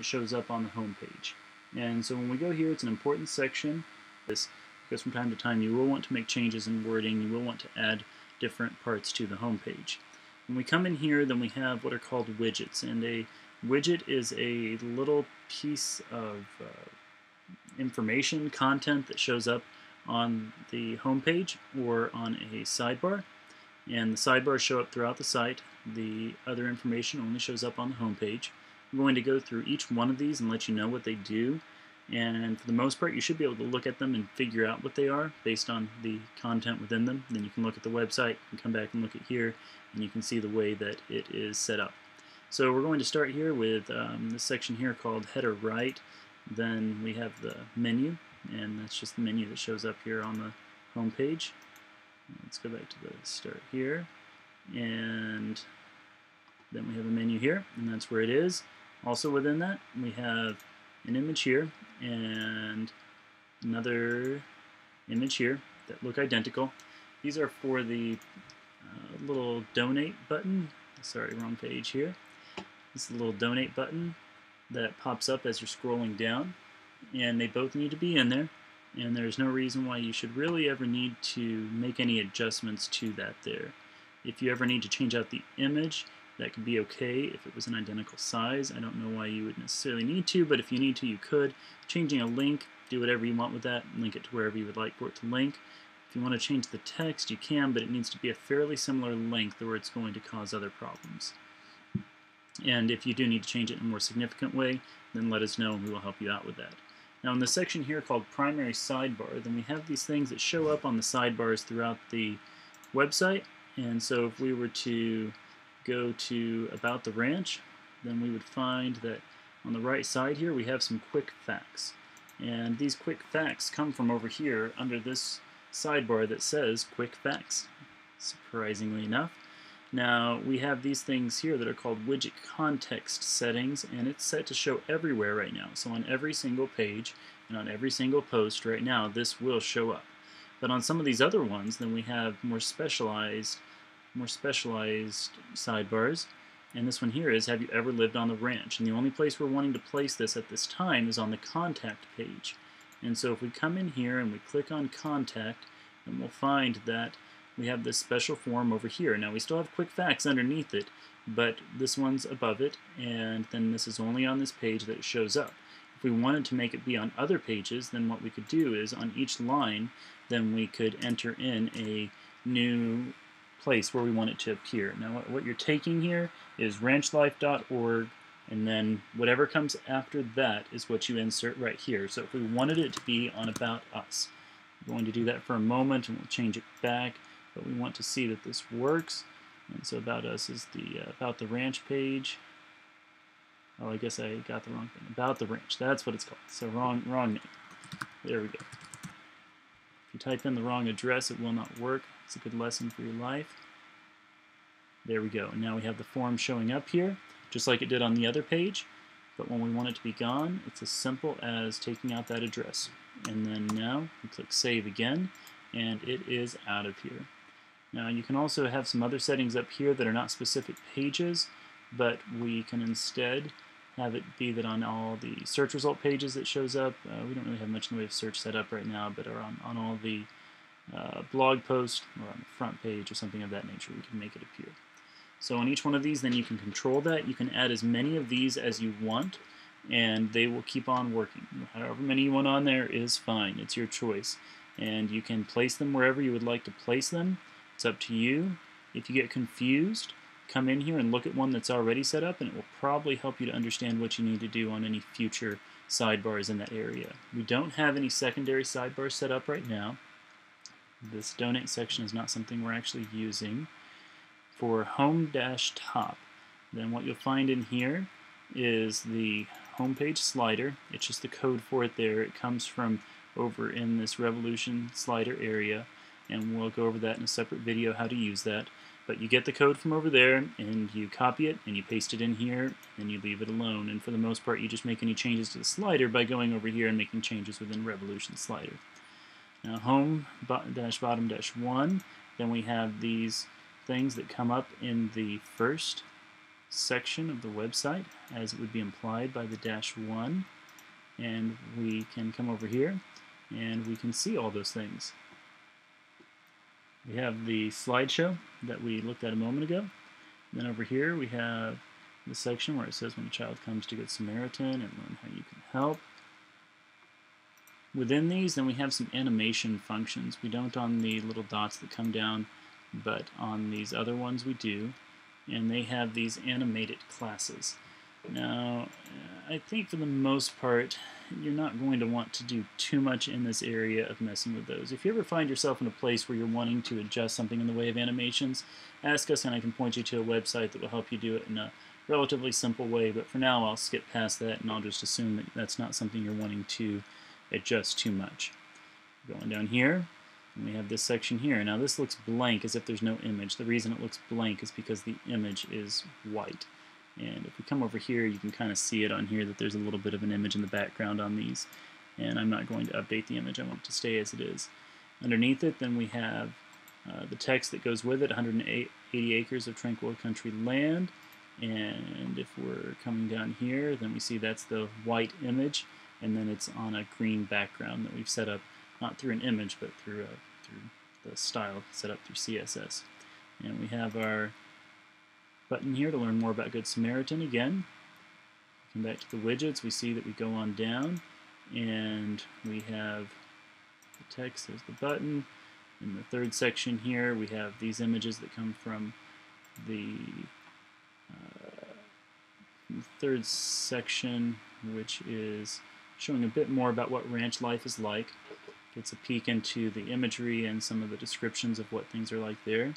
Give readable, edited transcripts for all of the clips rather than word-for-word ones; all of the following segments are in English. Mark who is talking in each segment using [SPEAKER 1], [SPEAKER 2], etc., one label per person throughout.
[SPEAKER 1] shows up on the home page. And so when we go here, it's an important section. This, because from time to time you will want to make changes in wording, you will want to add different parts to the home page. When we come in here, then we have what are called widgets, and a widget is a little piece of information, content that shows up on the home page or on a sidebar. And the sidebars show up throughout the site. The other information only shows up on the home page. I'm going to go through each one of these and let you know what they do. And for the most part, you should be able to look at them and figure out what they are based on the content within them. Then you can look at the website and come back and look at here, and you can see the way that it is set up. So we're going to start here with this section here called header right. Then we have the menu, and that's just the menu that shows up here on the home page. Let's go back to the start here, and then we have a menu here, and that's where it is. Also within that, we have an image here and another image here that look identical. These are for the little donate button. Sorry, wrong page here. This is the little donate button that pops up as you're scrolling down, and they both need to be in there. And there's no reason why you should really ever need to make any adjustments to that there. If you ever need to change out the image, that could be okay if it was an identical size. I don't know why you would necessarily need to, but if you need to, you could. Changing a link, do whatever you want with that, link it to wherever you would like for it to link. If you want to change the text, you can, but it needs to be a fairly similar length or it's going to cause other problems. And if you do need to change it in a more significant way, then let us know and we will help you out with that. Now in the section here called primary sidebar, then we have these things that show up on the sidebars throughout the website. And so if we were to go to About the Ranch, then we would find that on the right side here we have some quick facts. And these quick facts come from over here under this sidebar that says quick facts, surprisingly enough. Now we have these things here that are called widget context settings, and it's set to show everywhere right now. So on every single page and on every single post right now, this will show up. But on some of these other ones, then we have more specialized sidebars. And this one here is, have you ever lived on the ranch? And the only place we're wanting to place this at this time is on the contact page. And so if we come in here and we click on contact, then we'll find that we have this special form over here. Now we still have quick facts underneath it, but this one's above it, and then this is only on this page that it shows up. If we wanted to make it be on other pages, then what we could do is on each line, then we could enter in a new place where we want it to appear. Now what you're taking here is ranchlife.org, and then whatever comes after that is what you insert right here. So if we wanted it to be on About Us, we're going to do that for a moment and we'll change it back. But we want to see that this works, and so About Us is the About the Ranch page. Oh, I guess I got the wrong thing. About the Ranch, that's what it's called. So wrong name. There we go. If you type in the wrong address, it will not work. It's a good lesson for your life. There we go. And now we have the form showing up here, just like it did on the other page. But when we want it to be gone, it's as simple as taking out that address. And then now we click Save again, and it is out of here. Now you can also have some other settings up here that are not specific pages, but we can instead have it be that on all the search result pages it shows up. We don't really have much in the way of search set up right now, but are on all the blog posts or on the front page or something of that nature, we can make it appear. So on each one of these, then you can control that. You can add as many of these as you want, and they will keep on working. However many you want on there is fine. It's your choice. And you can place them wherever you would like to place them. It's up to you. If you get confused, come in here and look at one that's already set up, and it will probably help you to understand what you need to do on any future sidebars in that area. We don't have any secondary sidebars set up right now. This donate section is not something we're actually using. For home-top, then what you'll find in here is the homepage slider. It's just the code for it there. It comes from over in this Revolution slider area, and we'll go over that in a separate video how to use that. But you get the code from over there, and you copy it, and you paste it in here, and you leave it alone. And for the most part, you just make any changes to the slider by going over here and making changes within Revolution slider. Now home-bottom-1, then we have these things that come up in the first section of the website as it would be implied by the -1, and we can come over here and we can see all those things. We have the slideshow that we looked at a moment ago. Then over here we have the section where it says when a child comes to Good Samaritan and learn how you can help. Within these, then we have some animation functions. We don't on the little dots that come down, but on these other ones we do. And they have these animated classes. Now, I think for the most part, you're not going to want to do too much in this area of messing with those. If you ever find yourself in a place where you're wanting to adjust something in the way of animations, ask us and I can point you to a website that will help you do it in a relatively simple way. But for now, I'll skip past that and I'll just assume that that's not something you're wanting to adjust too much. Going down here, and we have this section here. Now this looks blank as if there's no image. The reason it looks blank is because the image is white. And if we come over here, you can kind of see it on here that there's a little bit of an image in the background on these. And I'm not going to update the image. I want it to stay as it is. Underneath it, then we have the text that goes with it, 180 acres of tranquil country land. And if we're coming down here, then we see that's the white image. And then it's on a green background that we've set up, not through an image, but through the style set up through CSS. And we have our button here to learn more about Good Samaritan again. Come back to the widgets, we see that we go on down, and we have the text as the button. In the third section here, we have these images that come from the third section, which is showing a bit more about what ranch life is like. Gets a peek into the imagery and some of the descriptions of what things are like there.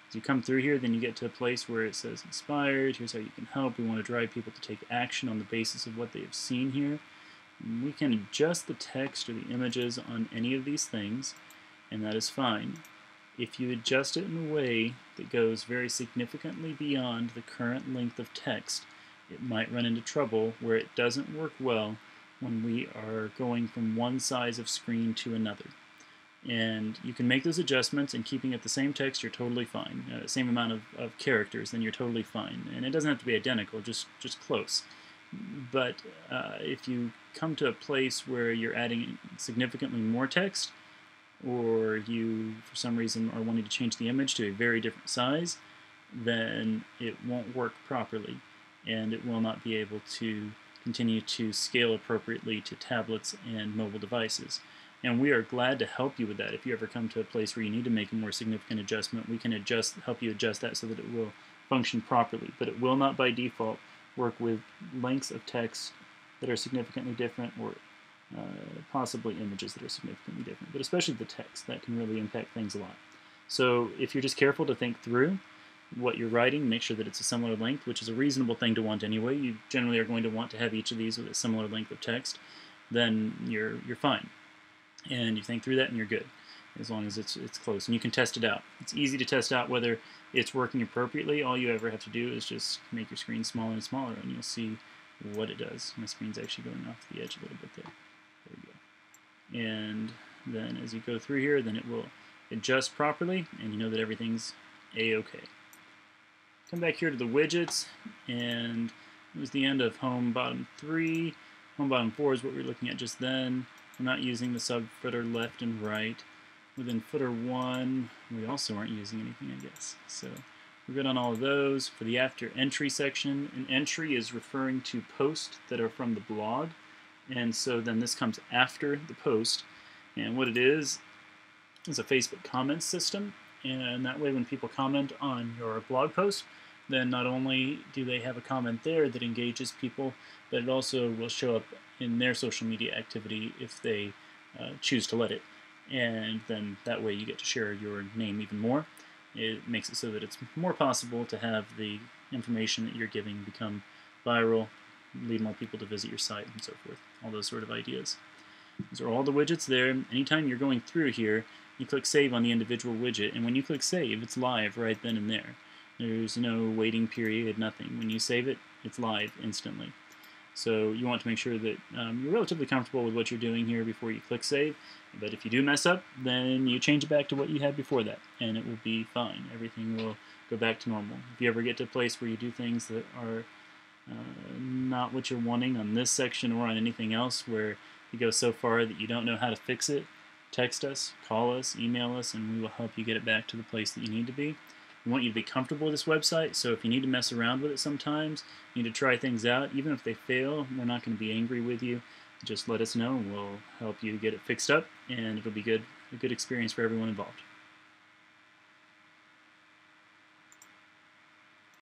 [SPEAKER 1] As you come through here, then you get to a place where it says inspired, here's how you can help. We want to drive people to take action on the basis of what they have seen here. And we can adjust the text or the images on any of these things, and that is fine. If you adjust it in a way that goes very significantly beyond the current length of text, it might run into trouble where it doesn't work well when we are going from one size of screen to another. And you can make those adjustments, and keeping it the same text, you're totally fine. Same amount of characters, then you're totally fine. And it doesn't have to be identical, just close. But if you come to a place where you're adding significantly more text, or you, for some reason, are wanting to change the image to a very different size, then it won't work properly, and it will not be able to continue to scale appropriately to tablets and mobile devices. And we are glad to help you with that. If you ever come to a place where you need to make a more significant adjustment, we can help you adjust that so that it will function properly. But it will not by default work with lengths of text that are significantly different, or possibly images that are significantly different. But especially the text, that can really impact things a lot. So if you're just careful to think through what you're writing, make sure that it's a similar length, which is a reasonable thing to want anyway. You generally are going to want to have each of these with a similar length of text, then you're fine. And you think through that and you're good, as long as it's close. And you can test it out. It's easy to test out whether it's working appropriately. All you ever have to do is just make your screen smaller and smaller, and you'll see what it does. My screen's actually going off the edge a little bit there. There we go. And then as you go through here, then it will adjust properly, and you know that everything's A-okay. Come back here to the widgets, and it was the end of home bottom 3. Home bottom 4 is what we were looking at just then. We're not using the sub-footer left and right. Within footer 1, we also aren't using anything, I guess. So we're good on all of those. For the after entry section, an entry is referring to posts that are from the blog. And so then this comes after the post. And what it is a Facebook comments system. And that way when people comment on your blog post, then not only do they have a comment there that engages people, but it also will show up in their social media activity if they choose to let it. And then that way you get to share your name even more. It makes it so that it's more possible to have the information that you're giving become viral, lead more people to visit your site, and so forth. All those sort of ideas. Those are all the widgets there. Anytime you're going through here, you click Save on the individual widget, and when you click Save, it's live right then and there. There's no waiting period, nothing. When you save it, it's live instantly. So you want to make sure that you're relatively comfortable with what you're doing here before you click Save. But if you do mess up, then you change it back to what you had before that, and it will be fine. Everything will go back to normal. If you ever get to a place where you do things that are not what you're wanting on this section or on anything else, where you go so far that you don't know how to fix it, text us, call us, email us, and we will help you get it back to the place that you need to be. We want you to be comfortable with this website, so if you need to mess around with it sometimes, you need to try things out, even if they fail, we're not going to be angry with you. Just let us know and we'll help you get it fixed up, and it'll be a good experience for everyone involved.